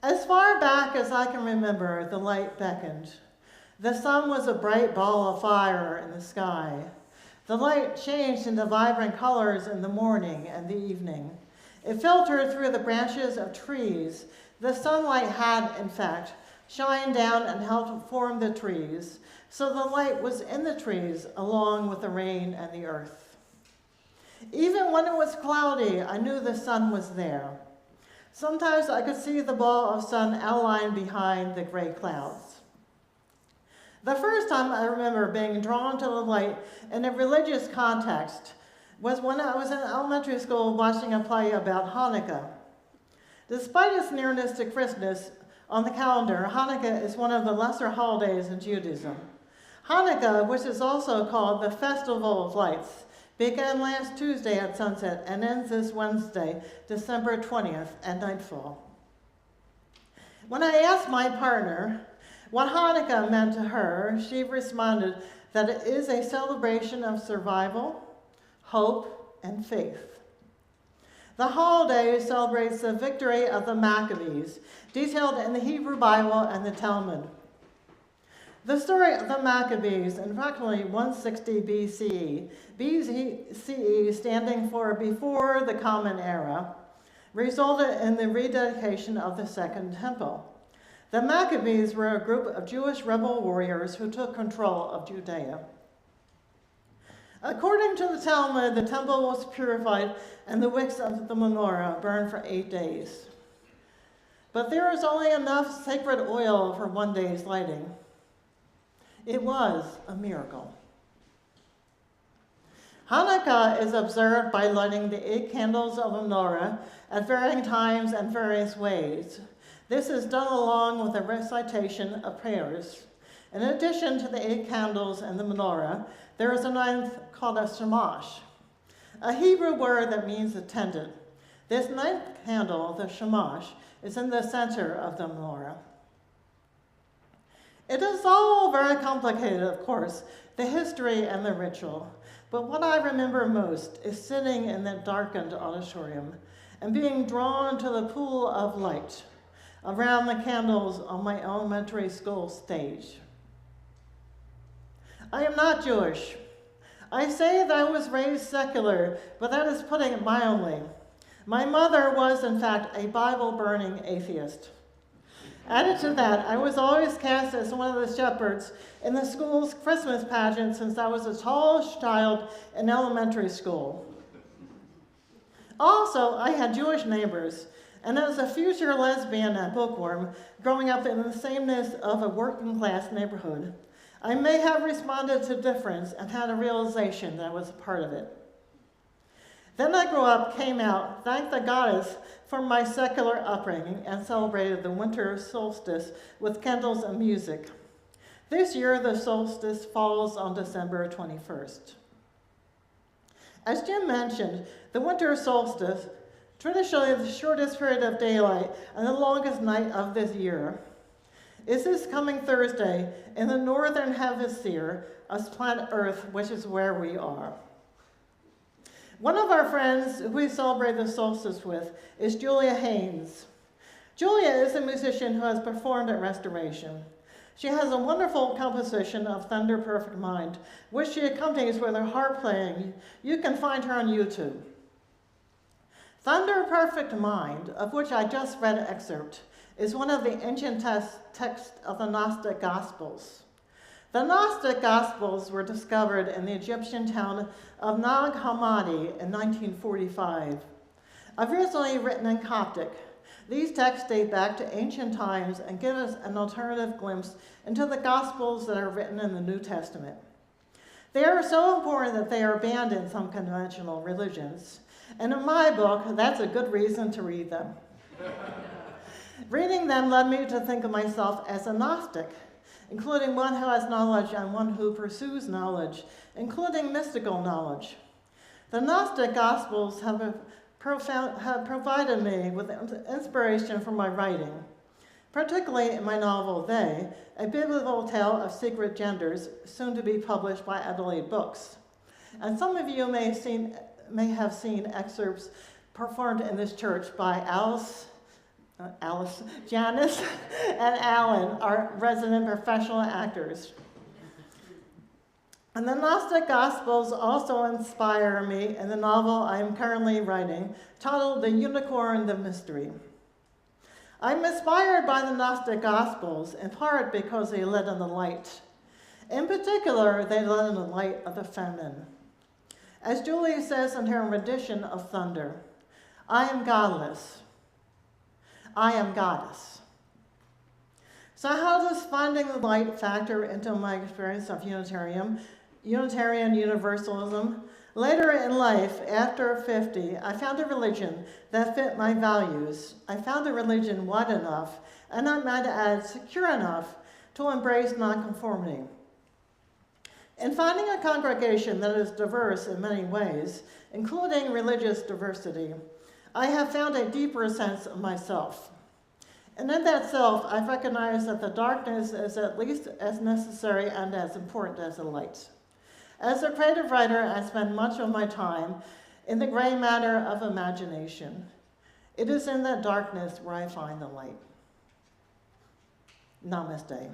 As far back as I can remember, the light beckoned. The sun was a bright ball of fire in the sky. The light changed into vibrant colors in the morning and the evening. It filtered through the branches of trees. The sunlight had, in fact, shined down and helped form the trees, so the light was in the trees along with the rain and the earth. Even when it was cloudy, I knew the sun was there. Sometimes I could see the ball of sun outlined behind the gray clouds. The first time I remember being drawn to the light in a religious context was when I was in elementary school watching a play about Hanukkah. Despite its nearness to Christmas on the calendar, Hanukkah is one of the lesser holidays in Judaism. Hanukkah, which is also called the Festival of Lights, began last Tuesday at sunset and ends this Wednesday, December 20th, at nightfall. When I asked my partner what Hanukkah meant to her, she responded that it is a celebration of survival, hope, and faith. The holiday celebrates the victory of the Maccabees, detailed in the Hebrew Bible and the Talmud. The story of the Maccabees in approximately 160 BCE, BCE standing for before the Common Era, resulted in the rededication of the Second Temple. The Maccabees were a group of Jewish rebel warriors who took control of Judea. According to the Talmud, the temple was purified and the wicks of the menorah burned for 8 days. But there was only enough sacred oil for one day's lighting. It was a miracle. Hanukkah is observed by lighting the 8 candles of a menorah at varying times and various ways. This is done along with a recitation of prayers. In addition to the 8 candles and the menorah, there is a 9th called a shamash, a Hebrew word that means attendant. This 9th candle, the shamash, is in the center of the menorah. It is all very complicated, of course, the history and the ritual, but what I remember most is sitting in that darkened auditorium and being drawn to the pool of light around the candles on my elementary school stage. I am not Jewish. I say that I was raised secular, but that is putting it mildly. My mother was, in fact, a Bible-burning atheist. Added to that, I was always cast as one of the shepherds in the school's Christmas pageant since I was a tall child in elementary school. Also, I had Jewish neighbors, and as a future lesbian and bookworm growing up in the sameness of a working-class neighborhood, I may have responded to difference and had a realization that I was a part of it. Then I grew up, came out, thanked the goddess for my secular upbringing, and celebrated the winter solstice with candles and music. This year, the solstice falls on December 21st. As Jim mentioned, the winter solstice, traditionally the shortest period of daylight and the longest night of this year, is this coming Thursday in the northern hemisphere of planet Earth, which is where we are. One of our friends who we celebrate the solstice with is Julia Haynes. Julia is a musician who has performed at Restoration. She has a wonderful composition of Thunder Perfect Mind, which she accompanies with her harp playing. You can find her on YouTube. Thunder Perfect Mind, of which I just read an excerpt, is one of the ancient texts of the Gnostic Gospels. The Gnostic Gospels were discovered in the Egyptian town of Nag Hammadi in 1945. Originally written in Coptic, these texts date back to ancient times and give us an alternative glimpse into the Gospels that are written in the New Testament. They are so important that they are banned in some conventional religions, and in my book, that's a good reason to read them. Reading them led me to think of myself as a Gnostic, including one who has knowledge and one who pursues knowledge, including mystical knowledge. The Gnostic Gospels have provided me with inspiration for my writing, particularly in my novel, They, a biblical tale of secret genders, soon to be published by Adelaide Books. And some of you may have seen excerpts performed in this church by Alice Janice and Alan are resident professional actors. And the Gnostic Gospels also inspire me in the novel I am currently writing, titled The Unicorn, the Mystery. I'm inspired by the Gnostic Gospels in part because they let in the light. In particular, they let in the light of the feminine. As Julie says in her rendition of Thunder, I am godless. I am goddess. So how does finding the light factor into my experience of Unitarian Universalism? Later in life, after 50, I found a religion that fit my values. I found a religion wide enough, and I might add secure enough, to embrace nonconformity. In finding a congregation that is diverse in many ways, including religious diversity, I have found a deeper sense of myself. And in that self, I've recognized that the darkness is at least as necessary and as important as the light. As a creative writer, I spend much of my time in the gray matter of imagination. It is in that darkness where I find the light. Namaste.